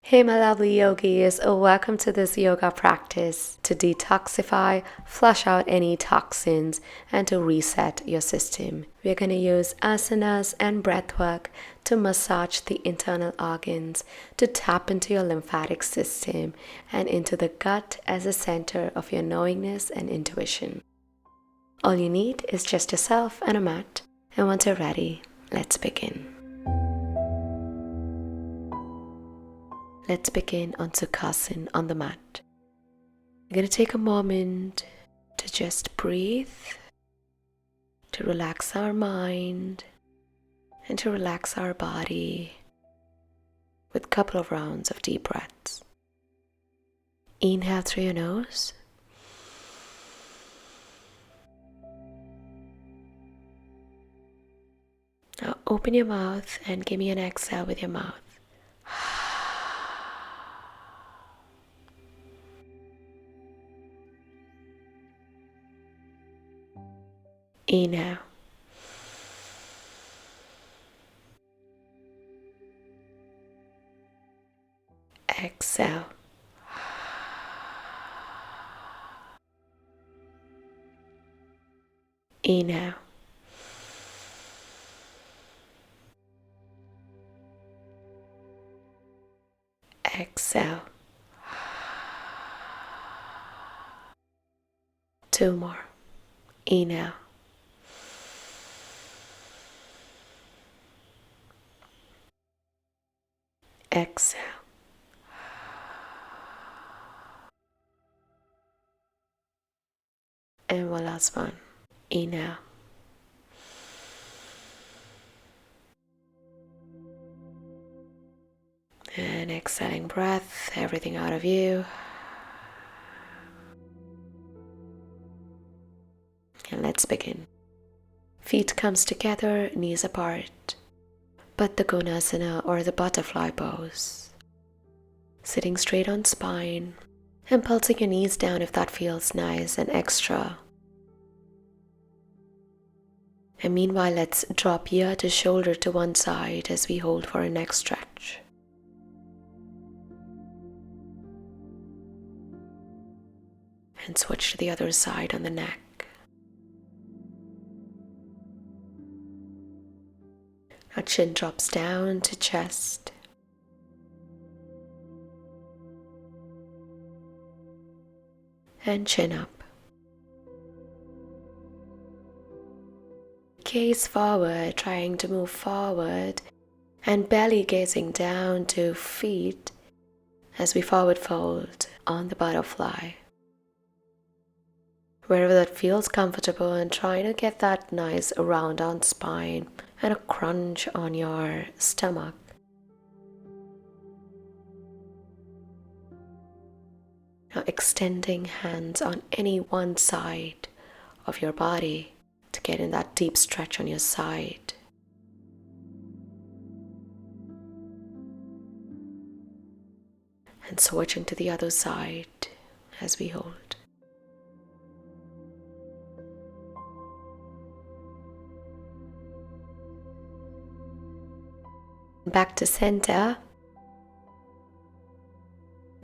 Hey my lovely yogis, welcome to this yoga practice to detoxify, flush out any toxins, and to reset your system. We're going to use asanas and breathwork to massage the internal organs, to tap into your lymphatic system and into the gut as a center of your knowingness and intuition. All you need is just yourself and a mat. And once you're ready, let's begin. Let's begin on Sukhasana on the mat. We're going to take a moment to just breathe, to relax our mind, and to relax our body with a couple of rounds of deep breaths. Inhale through your nose. Now open your mouth and give me an exhale with your mouth. Inhale. Exhale. Inhale. Exhale. Two more. Inhale. Exhale. And one last one. Inhale. And exhaling breath, everything out of you. And let's begin. Feet comes together, knees apart. Baddha Konasana or the butterfly pose. Sitting straight on spine and pulsing your knees down if that feels nice and extra. And meanwhile, let's drop ear to shoulder to one side as we hold for a neck stretch. And switch to the other side on the neck. Our chin drops down to chest. And chin up. Gaze forward, trying to move forward, and belly gazing down to feet as we forward fold on the butterfly. Wherever that feels comfortable, and trying to get that nice round on spine and a crunch on your stomach. Now extending hands on any one side of your body to get in that deep stretch on your side. And switching to the other side as we hold. Back to center.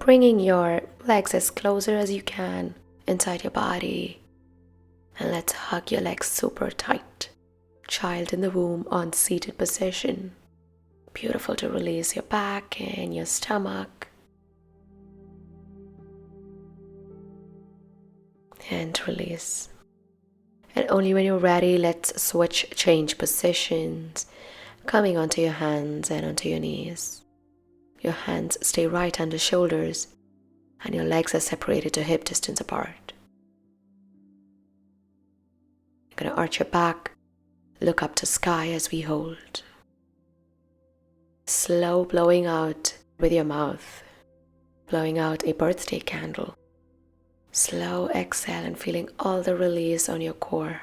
Bringing your legs as closer as you can inside your body. And let's hug your legs super tight. Child in the womb on seated position. Beautiful to release your back and your stomach. And release. And only when you're ready, let's change positions. Coming onto your hands and onto your knees. Your hands stay right under shoulders and your legs are separated to hip distance apart. You're going to arch your back, look up to sky as we hold. Slow blowing out with your mouth, blowing out a birthday candle. Slow exhale and feeling all the release on your core.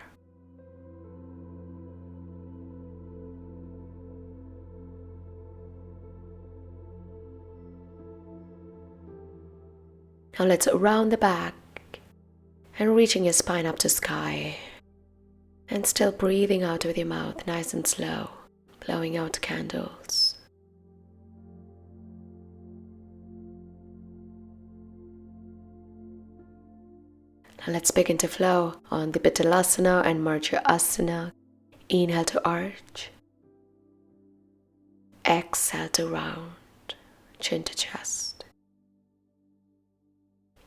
Now let's round the back and reaching your spine up to sky. And still breathing out with your mouth nice and slow, blowing out candles. And let's begin to flow on the Vitalasana and Marja Asana. Inhale to arch. Exhale to round, chin to chest.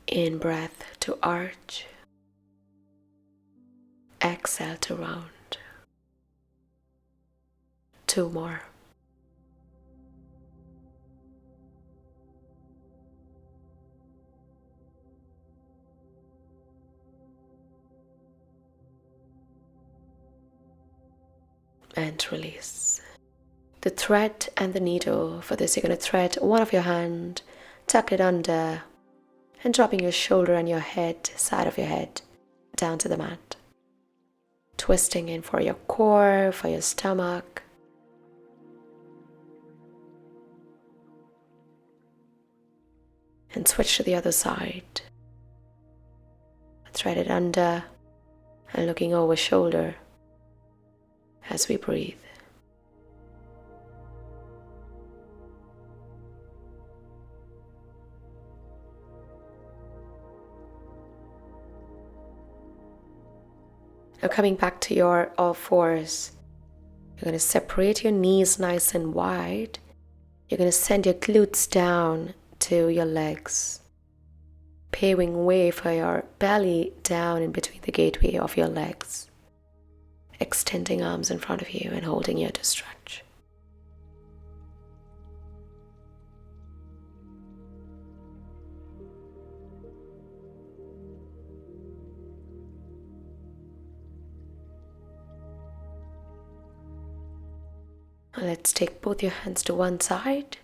In breath to arch. Exhale to round. 2 more. And release. The thread and the needle. For this, you're going to thread one of your hand, tuck it under, and dropping your shoulder and your head, side of your head, down to the mat. Twisting in for your core, for your stomach. And switch to the other side. Thread it under and looking over shoulder as we breathe. Now coming back to your all fours, you're going to separate your knees nice and wide. You're going to send your glutes down to your legs, paving way for your belly down in between the gateway of your legs. Extending arms in front of you and holding here to stretch. Now let's take both your hands to one side.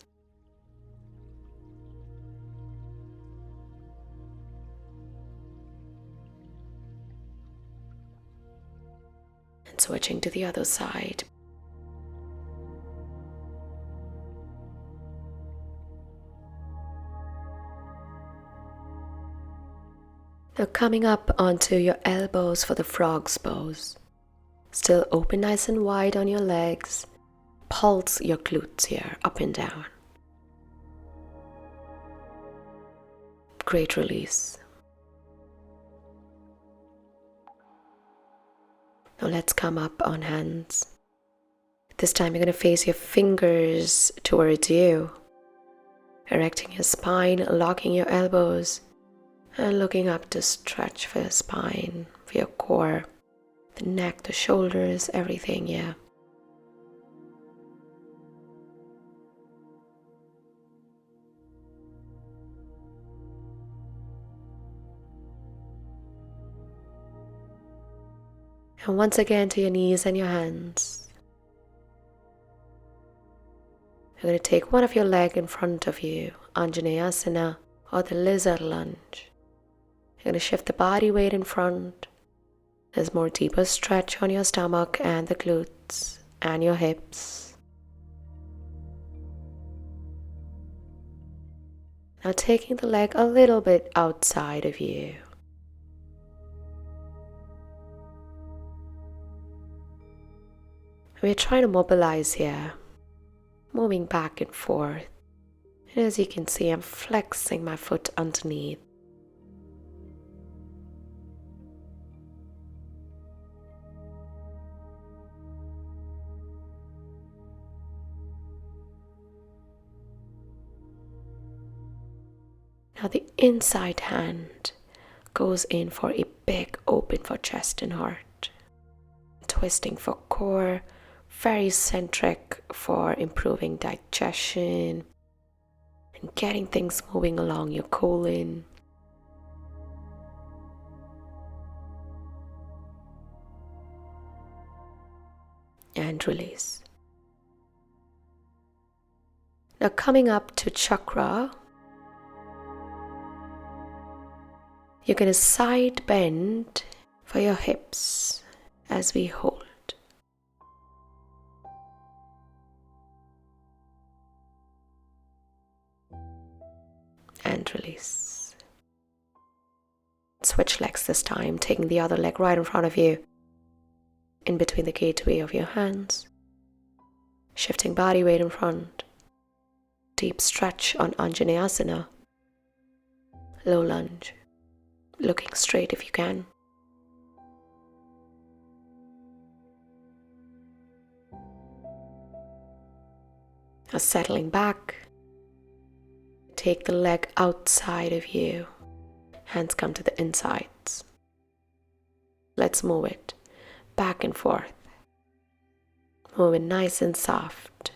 And switching to the other side. Now coming up onto your elbows for the frog's pose. Still open nice and wide on your legs. Pulse your glutes here, up and down. Great release. Now let's come up on hands. This time you're going to face your fingers towards you. Erecting your spine, locking your elbows, and looking up to stretch for your spine, for your core, the neck, the shoulders, everything, yeah. And once again to your knees and your hands. You're going to take one of your legs in front of you, Anjaneyasana or the lizard lunge. You're going to shift the body weight in front. There's more deeper stretch on your stomach and the glutes and your hips. Now taking the leg a little bit outside of you. We're trying to mobilize here, moving back and forth. And as you can see, I'm flexing my foot underneath. Now the inside hand goes in for a big open for chest and heart. Twisting for core. Very centric for improving digestion and getting things moving along your colon. And release. Now coming up to chakra, you're going to side bend for your hips as we hold. And release. Switch legs this time, taking the other leg right in front of you, in between the gateway of your hands. Shifting body weight in front. Deep stretch on Anjaneyasana. Low lunge. looking straight if you can. Now settling back, take the leg outside of you. Hands come to the insides. Let's move it back and forth. Move it nice and soft.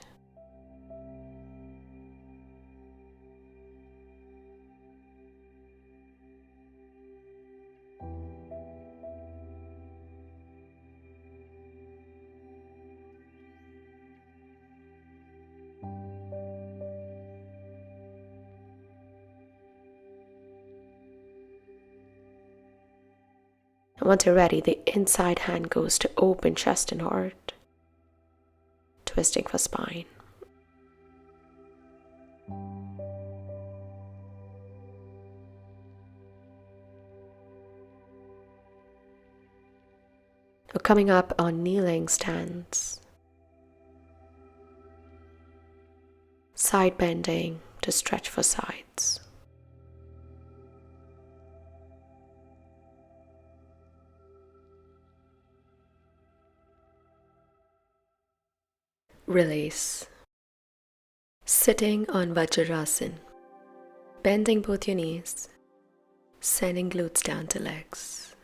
And once you're ready, the inside hand goes to open chest and heart, twisting for spine. We're coming up on kneeling stance. Side bending to stretch for sides. Release. Sitting on Vajrasana. Bending both your knees. Sending glutes down to legs.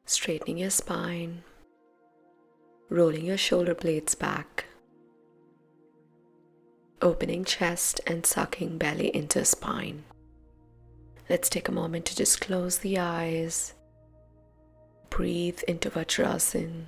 Straightening your spine. Rolling your shoulder blades back. Opening chest and sucking belly into spine. Let's take a moment to just close the eyes. Breathe into Vajrasana.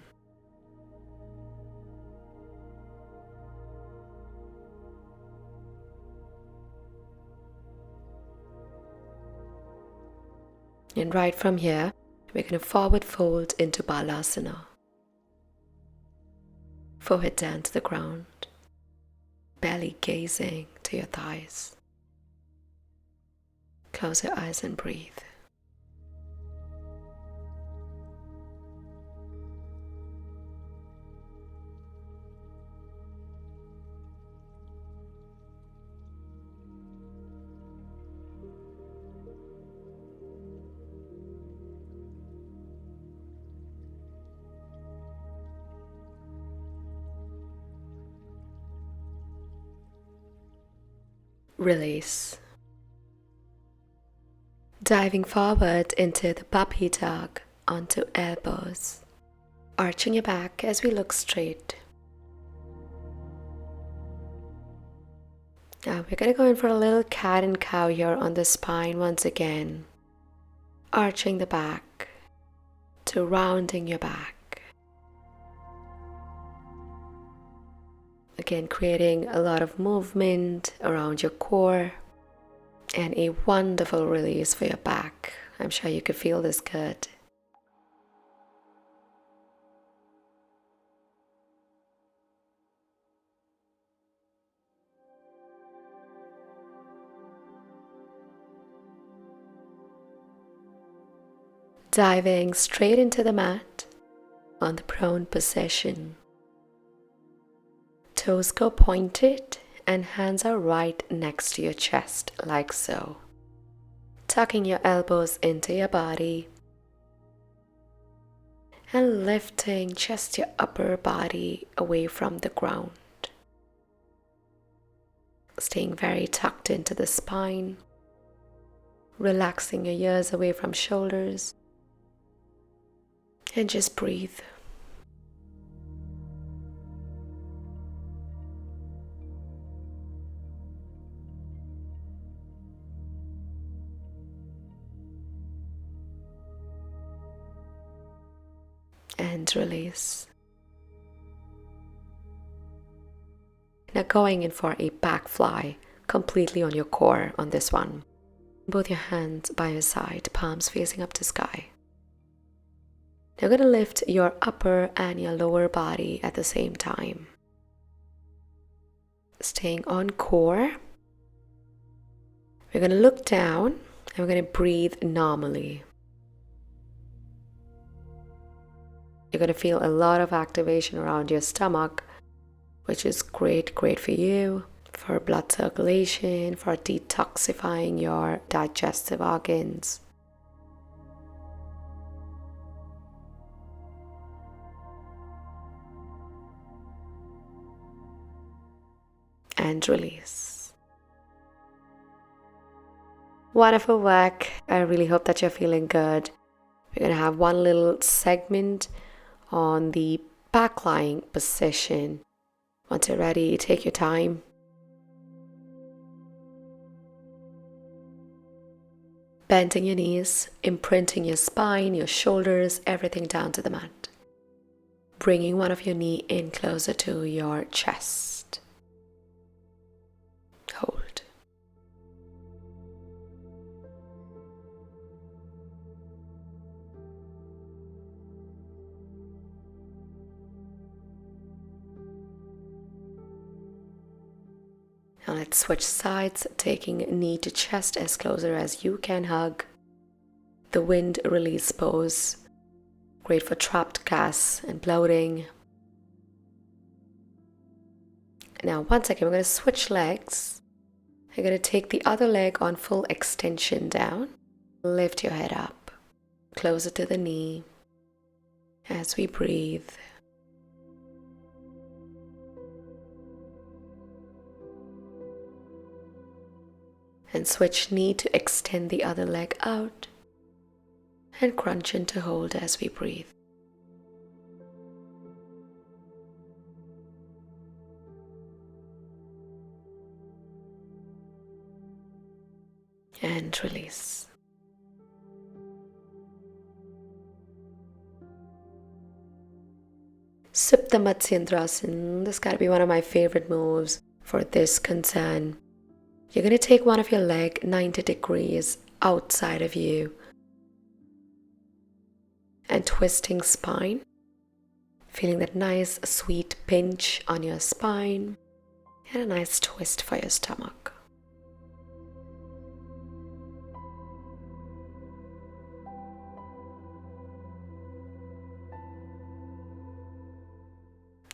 And right from here, we're going to forward fold into Balasana. Forehead down to the ground. Belly gazing to your thighs. Close your eyes and breathe. Release. Diving forward into the puppy dog onto elbows. Arching your back as we look straight. Now we're going to go in for a little cat and cow here on the spine once again. Arching the back to rounding your back. Again, creating a lot of movement around your core and a wonderful release for your back. I'm sure you could feel this good. Diving straight into the mat on the prone position. Toes go pointed and hands are right next to your chest, like so. Tucking your elbows into your body and lifting just your upper body away from the ground. Staying very tucked into the spine, relaxing your ears away from shoulders, and just breathe. And release. Now going in for a back fly, completely on your core on this one. Both your hands by your side, palms facing up to sky. Now you're going to lift your upper and your lower body at the same time. Staying on core. We're going to look down and we're going to breathe normally. You're going to feel a lot of activation around your stomach, which is great for you, for blood circulation, for detoxifying your digestive organs. and release. Wonderful work. I really hope that you're feeling good. We're going to have one little segment on the back lying position. Once you're ready, take your time. Bending your knees, imprinting your spine, your shoulders, everything down to the mat. Bringing one of your knee in closer to your chest. Hold. Now let's switch sides, taking knee to chest as closer as you can hug. The wind release pose. Great for trapped gas and bloating. Now once again, we're going to switch legs. You're going to take the other leg on full extension down. Lift your head up, closer to the knee as we breathe. And switch knee to extend the other leg out and crunch into hold as we breathe. And release. Supta Matsyendrasana. This got to be one of my favorite moves for this concern. You're going to take one of your leg 90 degrees outside of you and twisting spine, feeling that nice sweet pinch on your spine and a nice twist for your stomach.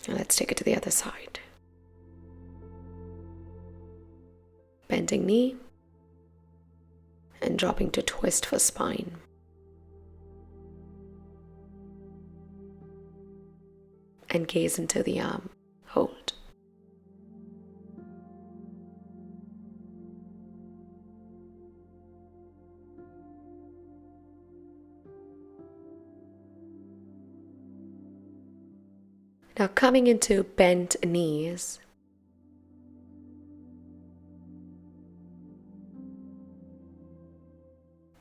Now let's take it to the other side. Bending knee and dropping to twist for spine. And gaze into the arm. Hold. Now coming into bent knees.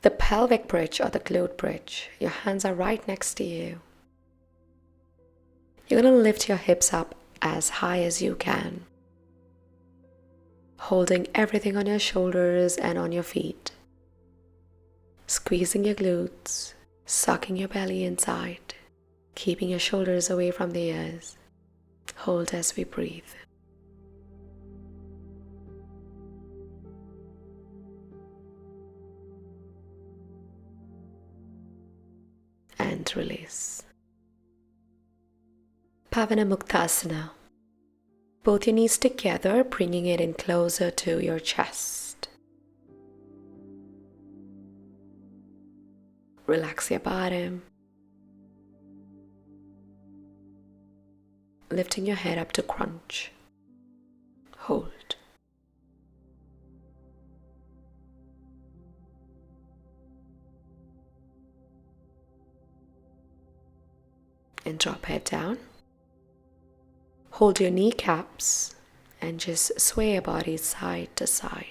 The pelvic bridge or the glute bridge, your hands are right next to you. You're going to lift your hips up as high as you can, holding everything on your shoulders and on your feet, squeezing your glutes, sucking your belly inside, keeping your shoulders away from the ears. Hold as we breathe. And release. Pavanamuktasana. Both your knees together, bringing it in closer to your chest. Relax your bottom. Lifting your head up to crunch. Hold. And drop head down. Hold your kneecaps and just sway your body side to side.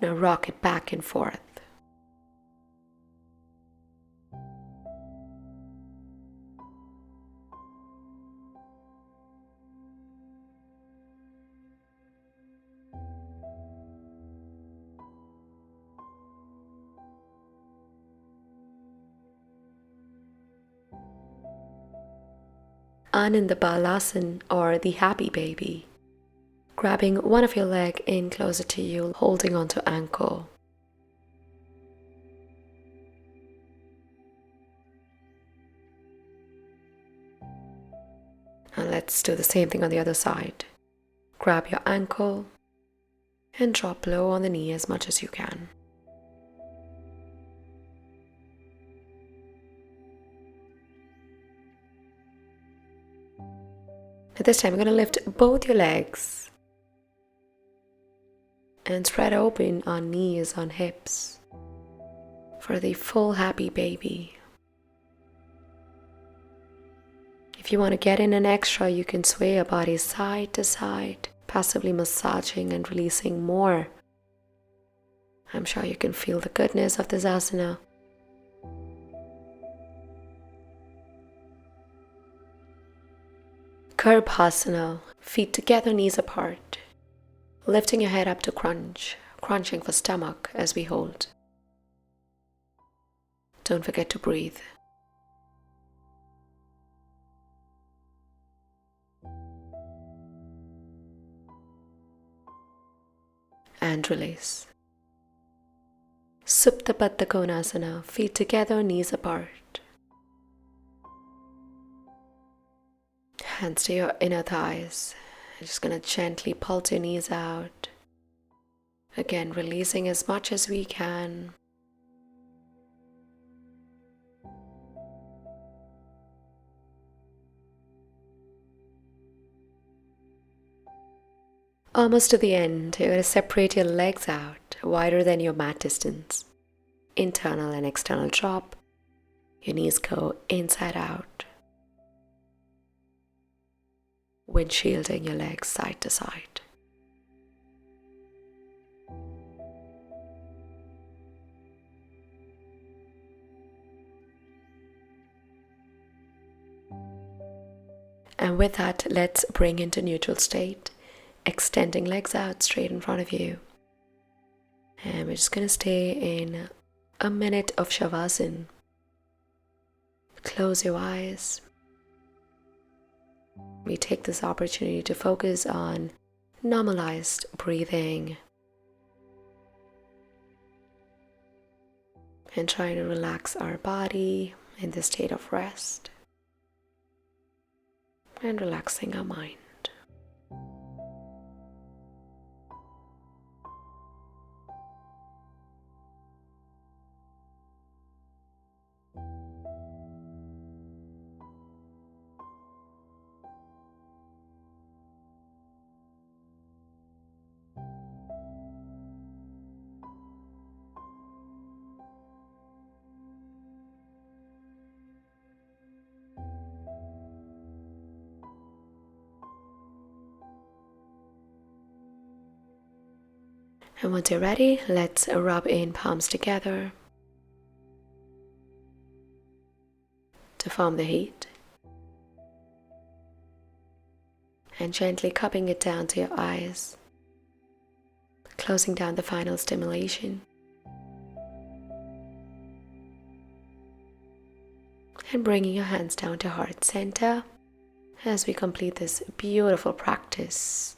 Now rock it back and forth. Ananda Balasana or the happy baby. Grabbing one of your leg in closer to you, holding onto ankle. And let's do the same thing on the other side. Grab your ankle and drop low on the knee as much as you can. this time, you're going to lift both your legs and spread open on knees, on hips for the full happy baby. If you want to get in an extra, you can sway your body side to side, passively massaging and releasing more. I'm sure you can feel the goodness of this asana. Garbhasana, feet together, knees apart. Lifting your head up to crunch, crunching for stomach as we hold. Don't forget to breathe. And release. Supta Baddha Konasana, feet together, knees apart. Hands to your inner thighs. You're just going to gently pulse your knees out. Again, releasing as much as we can. Almost to the end, you're going to separate your legs out wider than your mat distance. Internal and external drop. Your knees go inside out. Windshielding your legs side to side. And with that, let's bring into neutral state. Extending legs out straight in front of you. And we're just going to stay in a minute of Shavasana. Close your eyes. We take this opportunity to focus on normalized breathing and trying to relax our body in the state of rest and relaxing our mind. And once you're ready, let's rub in palms together to form the heat. And gently cupping it down to your eyes, closing down the final stimulation. And bringing your hands down to heart center as we complete this beautiful practice.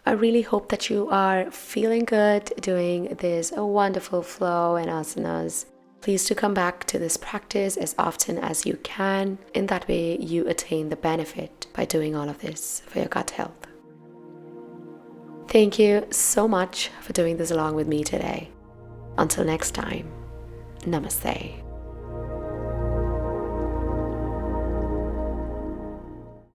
I really hope that you are feeling good doing this wonderful flow and asanas. Please do come back to this practice as often as you can. In that way, you attain the benefit by doing all of this for your gut health. Thank you so much for doing this along with me today. Until next time, namaste.